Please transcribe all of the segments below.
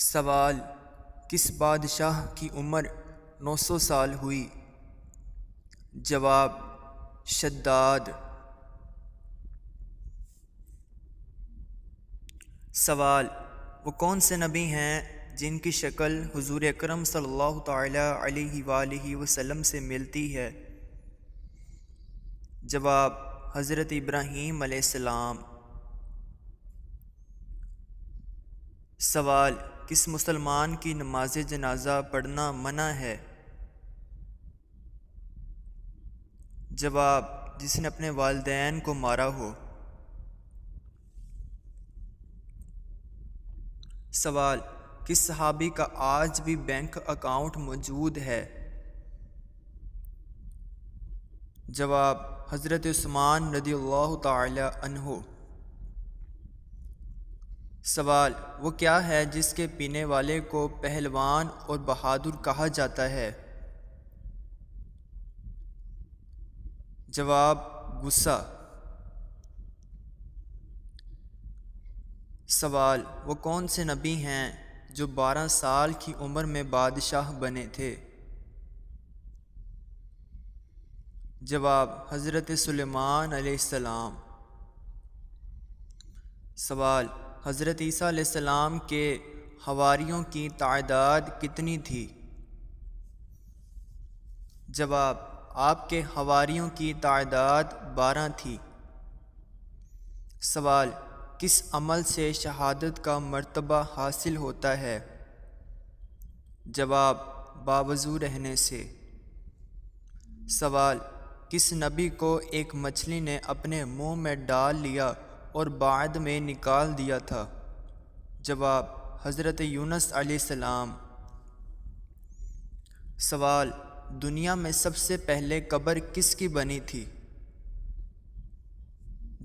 سوال: کس بادشاہ کی عمر 900 سال ہوئی؟ جواب: شداد۔ سوال: وہ کون سے نبی ہیں جن کی شکل حضور اکرم صلی اللہ تعالیٰ علیہ وآلہ وسلم سے ملتی ہے؟ جواب: حضرت ابراہیم علیہ السلام۔ سوال: کس مسلمان کی نماز جنازہ پڑھنا منع ہے؟ جواب: جس نے اپنے والدین کو مارا ہو۔ سوال: کس صحابی کا آج بھی بینک اکاؤنٹ موجود ہے؟ جواب: حضرت عثمان رضی اللہ تعالی عنہ۔ سوال: وہ کیا ہے جس کے پینے والے کو پہلوان اور بہادر کہا جاتا ہے؟ جواب: غصہ۔ سوال: وہ کون سے نبی ہیں جو 12 سال کی عمر میں بادشاہ بنے تھے؟ جواب: حضرت سلیمان علیہ السلام۔ سوال: حضرت عیسیٰ علیہ السلام کے حواریوں کی تعداد کتنی تھی؟ جواب: آپ کے حواریوں کی تعداد 12 تھی۔ سوال: کس عمل سے شہادت کا مرتبہ حاصل ہوتا ہے؟ جواب: باوضو رہنے سے۔ سوال: کس نبی کو ایک مچھلی نے اپنے منہ میں ڈال لیا اور بعد میں نکال دیا تھا؟ جواب: حضرت یونس علیہ السلام۔ سوال: دنیا میں سب سے پہلے قبر کس کی بنی تھی؟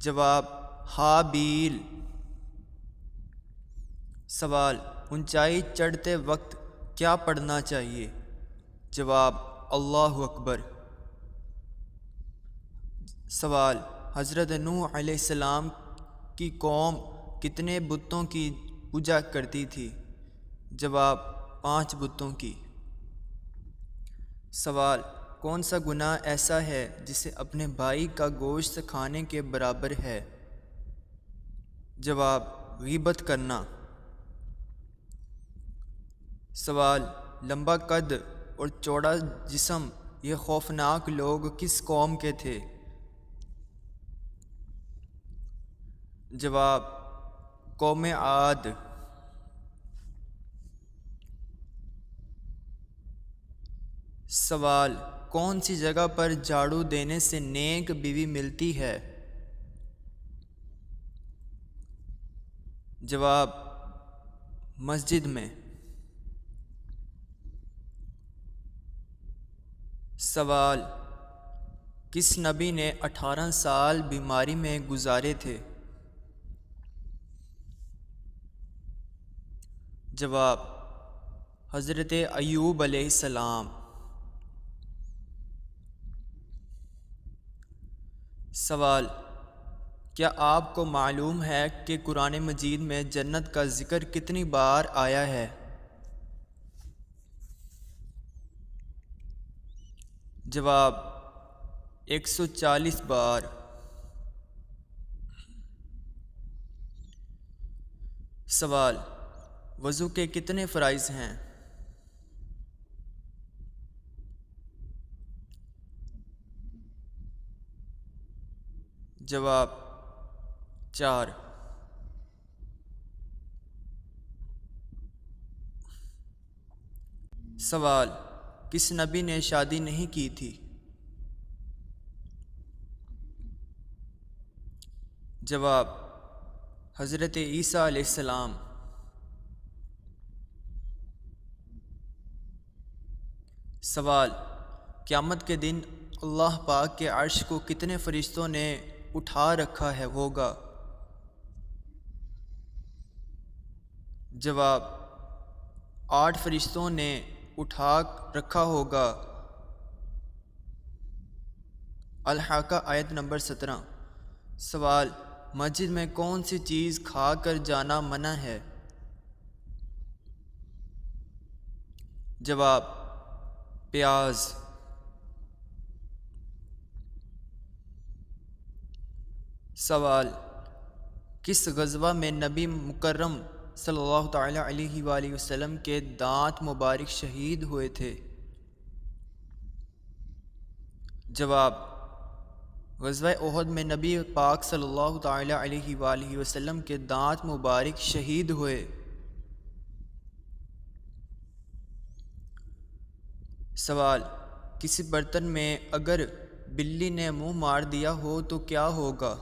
جواب: ہابیل۔ سوال: اونچائی چڑھتے وقت کیا پڑھنا چاہیے؟ جواب: اللہ اکبر۔ سوال: حضرت نوح علیہ السلام کی قوم کتنے بتوں کی پوجا کرتی تھی؟ جواب: 5 بتوں کی۔ سوال: کون سا گناہ ایسا ہے جسے اپنے بھائی کا گوشت کھانے کے برابر ہے؟ جواب: غیبت کرنا۔ سوال: لمبا قد اور چوڑا جسم یہ خوفناک لوگ کس قوم کے تھے؟ جواب: قوم عاد۔ سوال: کون سی جگہ پر جھاڑو دینے سے نیک بیوی ملتی ہے؟ جواب: مسجد میں۔ سوال: کس نبی نے 18 سال بیماری میں گزارے تھے؟ جواب: حضرت ایوب علیہ السلام۔ سوال: کیا آپ کو معلوم ہے کہ قرآن مجید میں جنت کا ذکر کتنی بار آیا ہے؟ جواب: 140 بار۔ سوال: وضو کے کتنے فرائض ہیں؟ جواب: 4۔ سوال: کس نبی نے شادی نہیں کی تھی؟ جواب: حضرت عیسیٰ علیہ السلام۔ سوال: قیامت کے دن اللہ پاک کے عرش کو کتنے فرشتوں نے اٹھا رکھا ہے ہوگا؟ جواب: 8 فرشتوں نے اٹھا رکھا ہوگا۔ الحاقہ آیت نمبر 17۔ سوال: مسجد میں کون سی چیز کھا کر جانا منع ہے؟ جواب: پیاز۔ سوال: کس غزوہ میں نبی مکرم صلی اللہ تعالیٰ علیہ وآلہ وسلم کے دانت مبارک شہید ہوئے تھے؟ جواب: غزوہ احد میں نبی پاک صلی اللہ تعالیٰ علیہ وآلہ وسلم کے دانت مبارک شہید ہوئے۔ سوال: کسی برتن میں اگر بلی نے منہ مار دیا ہو تو کیا ہوگا؟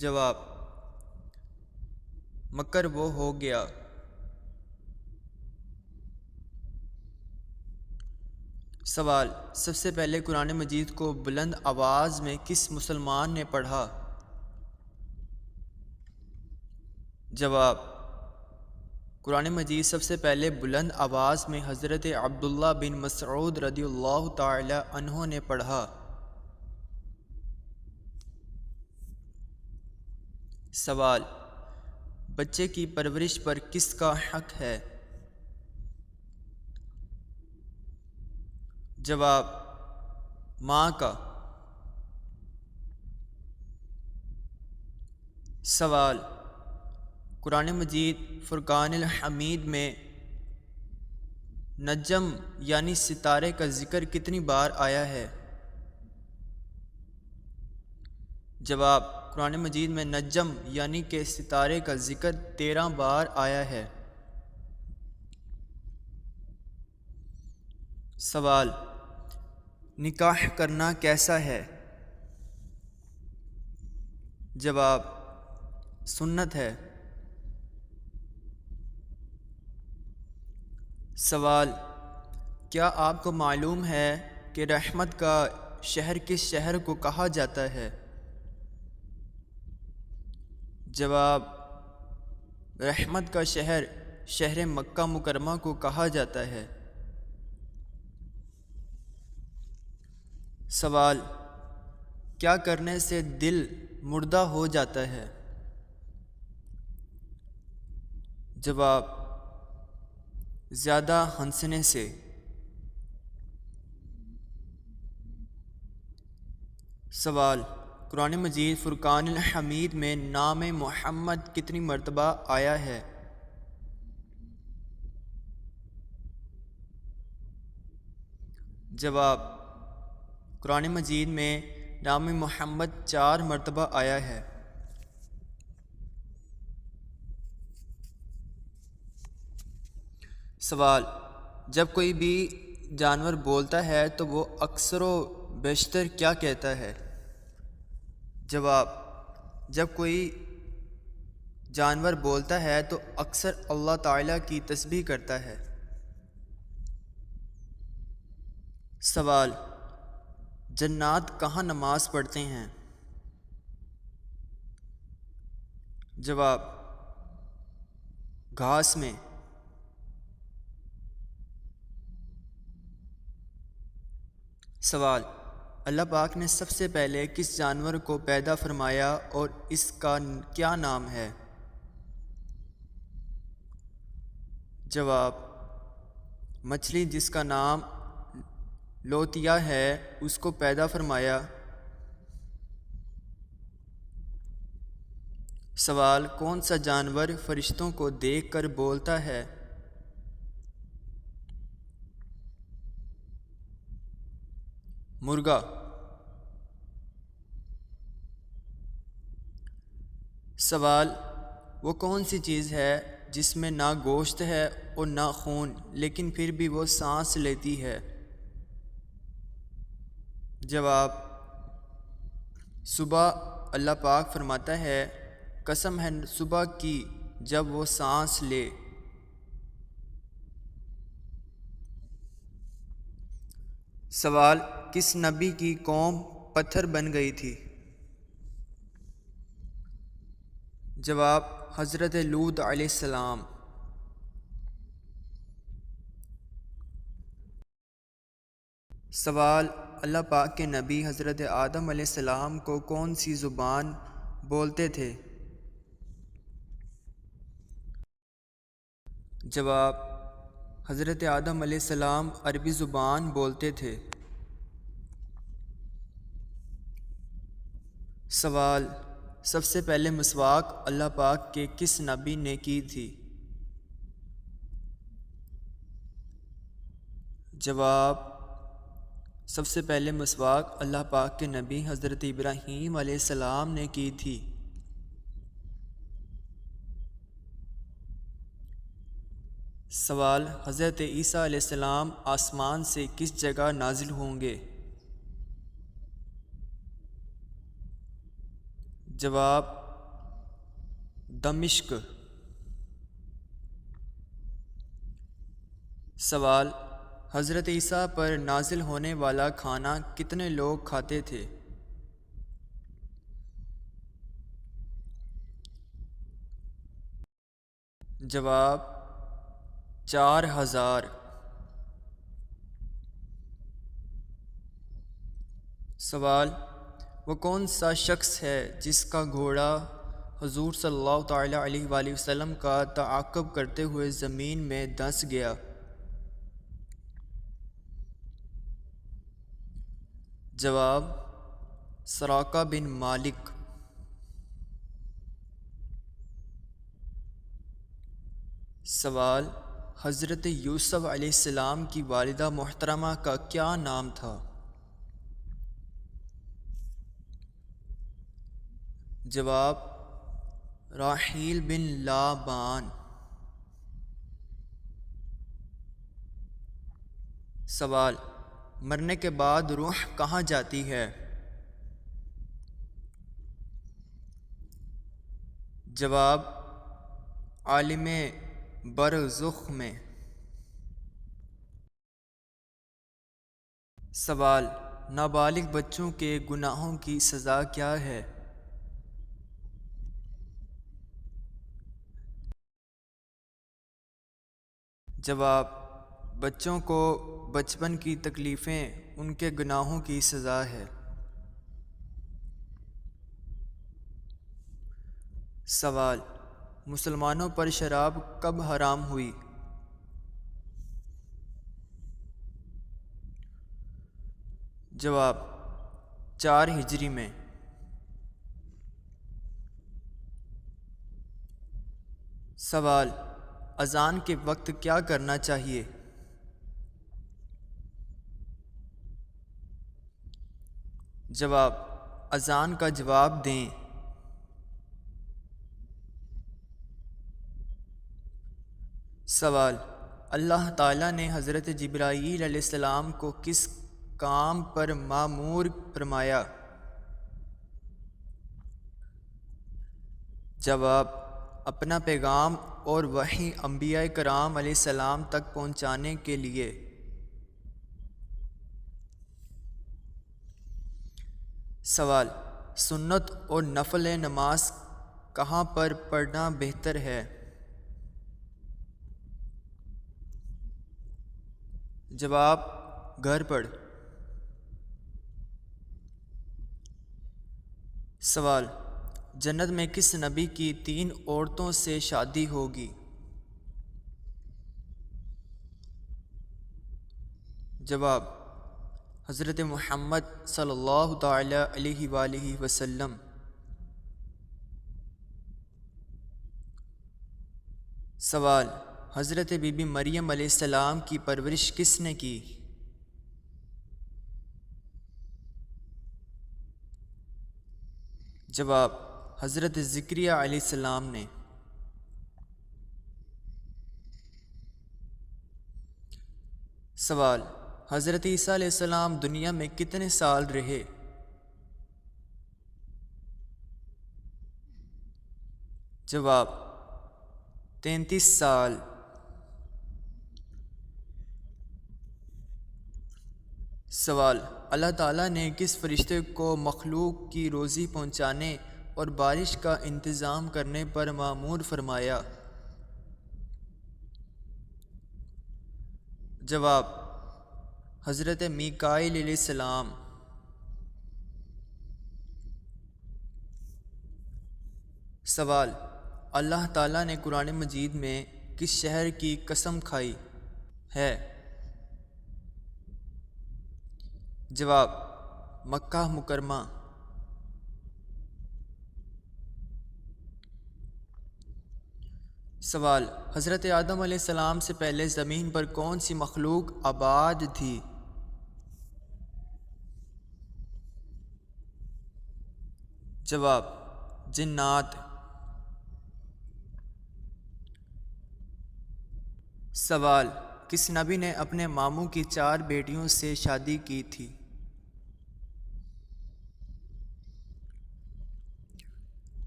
جواب: مکر وہ ہو گیا۔ سوال: سب سے پہلے قرآن مجید کو بلند آواز میں کس مسلمان نے پڑھا؟ جواب: قرآن مجید سب سے پہلے بلند آواز میں حضرت عبداللہ بن مسعود رضی اللہ تعالی عنہ نے پڑھا۔ سوال: بچے کی پرورش پر کس کا حق ہے؟ جواب: ماں کا۔ سوال: قرآن مجید فرقان الحمید میں نجم یعنی ستارے کا ذکر کتنی بار آیا ہے؟ جواب: قرآن مجید میں نجم یعنی کہ ستارے کا ذکر 13 بار آیا ہے۔ سوال: نکاح کرنا کیسا ہے؟ جواب: سنت ہے۔ سوال: کیا آپ کو معلوم ہے کہ رحمت کا شہر کس شہر کو کہا جاتا ہے؟ جواب: رحمت کا شہر شہر مکہ مکرمہ کو کہا جاتا ہے۔ سوال: کیا کرنے سے دل مردہ ہو جاتا ہے؟ جواب: زیادہ ہنسنے سے۔ سوال: قرآن مجید فرقان الحمید میں نام محمد کتنی مرتبہ آیا ہے؟ جواب: قرآن مجید میں نام محمد 4 مرتبہ آیا ہے۔ سوال: جب کوئی بھی جانور بولتا ہے تو وہ اکثر و بیشتر کیا کہتا ہے؟ جواب: جب کوئی جانور بولتا ہے تو اکثر اللہ تعالیٰ کی تسبیح کرتا ہے۔ سوال: جنات کہاں نماز پڑھتے ہیں؟ جواب: گھاس میں۔ سوال: اللہ پاک نے سب سے پہلے کس جانور کو پیدا فرمایا اور اس کا کیا نام ہے؟ جواب: مچھلی جس کا نام لوتیا ہے اس کو پیدا فرمایا۔ سوال: کون سا جانور فرشتوں کو دیکھ کر بولتا ہے؟ مرغا۔ سوال: وہ کون سی چیز ہے جس میں نہ گوشت ہے اور نہ خون لیکن پھر بھی وہ سانس لیتی ہے؟ جواب: صبح۔ اللہ پاک فرماتا ہے قسم ہے صبح کی جب وہ سانس لے۔ سوال: کس نبی کی قوم پتھر بن گئی تھی؟ جواب: حضرت لوط علیہ السلام۔ سوال: اللہ پاک کے نبی حضرت آدم علیہ السلام کو کون سی زبان بولتے تھے؟ جواب: حضرت آدم علیہ السلام عربی زبان بولتے تھے۔ سوال: سب سے پہلے مسواک اللہ پاک کے کس نبی نے کی تھی؟ جواب: سب سے پہلے مسواک اللہ پاک کے نبی حضرت ابراہیم علیہ السلام نے کی تھی۔ سوال: حضرت عیسیٰ علیہ السلام آسمان سے کس جگہ نازل ہوں گے؟ جواب: دمشق۔ سوال: حضرت عیسیٰ پر نازل ہونے والا کھانا کتنے لوگ کھاتے تھے؟ جواب: 4000۔ سوال: وہ کون سا شخص ہے جس کا گھوڑا حضور صلی اللہ تعالیٰ علیہ وآلہ وسلم کا تعاقب کرتے ہوئے زمین میں دھنس گیا؟ جواب: سراقہ بن مالک۔ سوال: حضرت یوسف علیہ السلام کی والدہ محترمہ کا کیا نام تھا؟ جواب: راحیل بن لابان۔ سوال: مرنے کے بعد روح کہاں جاتی ہے؟ جواب: عالم برزخ میں۔ سوال: نابالغ بچوں کے گناہوں کی سزا کیا ہے؟ جواب: بچوں کو بچپن کی تکلیفیں ان کے گناہوں کی سزا ہے۔ سوال: مسلمانوں پر شراب کب حرام ہوئی؟ جواب: 4 ہجری میں۔ سوال: اذان کے وقت کیا کرنا چاہیے؟ جواب: اذان کا جواب دیں۔ سوال: اللہ تعالیٰ نے حضرت جبرائیل علیہ السلام کو کس کام پر مامور فرمایا؟ جواب: اپنا پیغام اور وحی انبیاء کرام علیہ السلام تک پہنچانے کے لیے۔ سوال: سنت اور نفل نماز کہاں پر پڑھنا بہتر ہے؟ جواب: گھر پر۔ سوال: جنت میں کس نبی کی 3 عورتوں سے شادی ہوگی؟ جواب: حضرت محمد صلی اللہ تعالیٰ علیہ وآلہ وسلم۔ سوال: حضرت بی بی مریم علیہ السلام کی پرورش کس نے کی؟ جواب: حضرت زکریا علیہ السلام نے۔ سوال: حضرت عیسیٰ علیہ السلام دنیا میں کتنے سال رہے؟ جواب: 33 سال۔ سوال: اللہ تعالیٰ نے کس فرشتے کو مخلوق کی روزی پہنچانے اور بارش کا انتظام کرنے پر مامور فرمایا؟ جواب: حضرت میکائیل علیہ السلام۔ سوال: اللہ تعالیٰ نے قرآن مجید میں کس شہر کی قسم کھائی ہے؟ جواب: مکہ مکرمہ۔ سوال: حضرت آدم علیہ السلام سے پہلے زمین پر کون سی مخلوق آباد تھی؟ جواب: جنات۔ سوال: کس نبی نے اپنے ماموں کی 4 بیٹیوں سے شادی کی تھی؟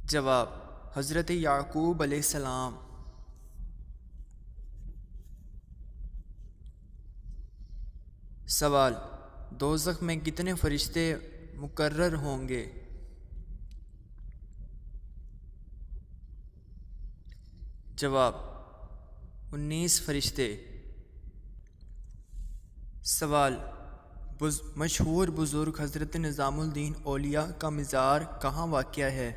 جواب: حضرت یعقوب علیہ السلام۔ سوال: دوزخ میں کتنے فرشتے مقرر ہوں گے؟ جواب: 19 فرشتے۔ سوال: مشہور بزرگ حضرت نظام الدین اولیاء کا مزار کہاں واقع ہے؟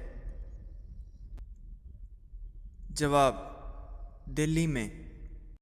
جواب: دلی میں۔